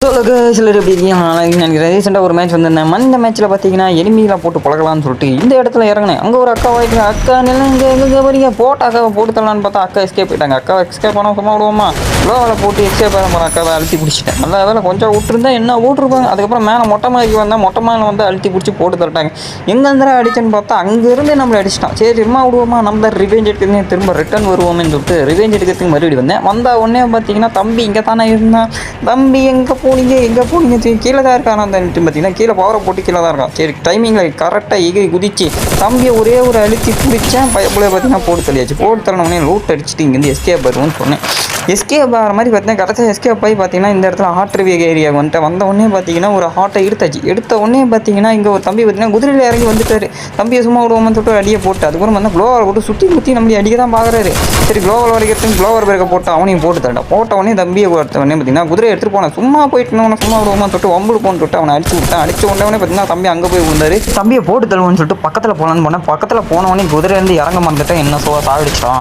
சிலர் எப்படி இருக்கீங்க நினைக்கிறேன். ரீசெண்டாக ஒரு மேட்ச் வந்திருந்தேன். அந்த மேட்ச்சில் பார்த்தீங்கன்னா எனிமிலாம் போட்டு பழகலாம்னு சொல்லிட்டு இந்த இடத்துல இறங்கினேன். அங்கே ஒரு அக்கா வாய்க்கு அக்கா நிலம் எங்கே வரீங்க போட்டு அக்காவை போட்டு தரலான்னு பார்த்தா அக்கா எஸ்கேப் போயிட்டாங்க. அக்கா எஸ்கேப் பண்ண சும்மா விடுவோமா லோவில் போட்டு எஸ்கேப் ஆகிற மாதிரி அக்காவை அழுத்தி பிடிச்சிட்டேன். நல்ல வேலை கொஞ்சம் விட்டுருந்தா என்ன விட்டுருப்பாங்க. அதுக்கப்புறம் மேலே மொட்டை மாடிக்கு வந்தால் மொட்டை மாடில் வந்து அழுத்தி பிடிச்சி போட்டு தரட்டாங்க. எங்கே இருந்தா அடிச்சேன்னு பார்த்தா அங்கேருந்து நம்மளை அடிச்சிட்டான். சரி சும்மா விடுவோமா நம்ம ரிவெஞ்ச் எடுக்கிறதுக்கு திரும்ப ரிட்டர்ன் வருவோம்னு சொல்லிட்டு ரிவெஞ்ச் எடுக்கிறதுக்கு மறுபடியும் வந்தேன். வந்தால் உடனே பார்த்தீங்கன்னா தம்பி இங்கே தானே இருந்தான். தம்பி எங்கே போனீங்க சரி கீழே தான் இருக்கான். அந்த பார்த்தீங்கன்னா கீழே பவரை போட்டு கீழே தான் இருக்கான். சரி டைமிங்கில் கரெக்டாக எகிரி குதிச்சு தம்பியை ஒரே ஒரு அழுத்தி பிடிச்சேன். பயப்புல பார்த்தீங்கன்னா போட்டு தள்ளியாச்சு. போட்டு தரணுன்னே லூட் அடிச்சுட்டு இங்கேருந்து எஸ்கேப் வருவோம்னு சொன்னேன். எஸ்கேப் ஆகிற மாதிரி பார்த்தீங்கன்னா கரெக்டாக எஸ்கேப் ஆகி பார்த்தீங்கன்னா இந்த இடத்துல ஹாட் ரிவியூ ஏரியா வந்துட்டு வந்த உடனே பார்த்தீங்கன்னா ஒரு ஹாட்டை எடுத்த உடனே பார்த்தீங்கன்னா இங்கே ஒரு தம்பி பார்த்தீங்கன்னா குதிரையில் இறங்கி வந்துட்டார். தம்பியை சும்மா விடுவோம்னு சொல்லிட்டு அடியை போட்டு அதுக்கப்புறம் வந்து க்ளோவர் போட்டு சுற்றி நம்மளை அடிக்க தான் பார்க்குறாரு. சரி க்ளோவர் வரைக்கிறதுக்கு க்ளோவர் பேருக்க போட்டு அவனையும் போட்டு தரட்டா. போட்ட உடனே தம்பியை கொடுத்த உடனே பார்த்தீங்கன்னா குதிரை எடுத்துகிட்டு போனேன். சும்மா போயிட்டு சும்மா விடுவோம்னு சொல்லிட்டு ஒம்புடு போன்னு சொல்லிட்டு அவனை அடிச்சு விட்டேன். அடிச்ச உடனே பார்த்தீங்கன்னா தம்பி அங்கே போய் விழுந்தாரு. தம்பியை போட்டு தருவோம்னு சொல்லிட்டு பக்கத்தில் போனேன்னு போனேன். பக்கத்தில் போனவொடனே குதிரையிலேருந்து இறங்க மறந்துட்டேன். என்ன சாகடிச்சிட்டான்.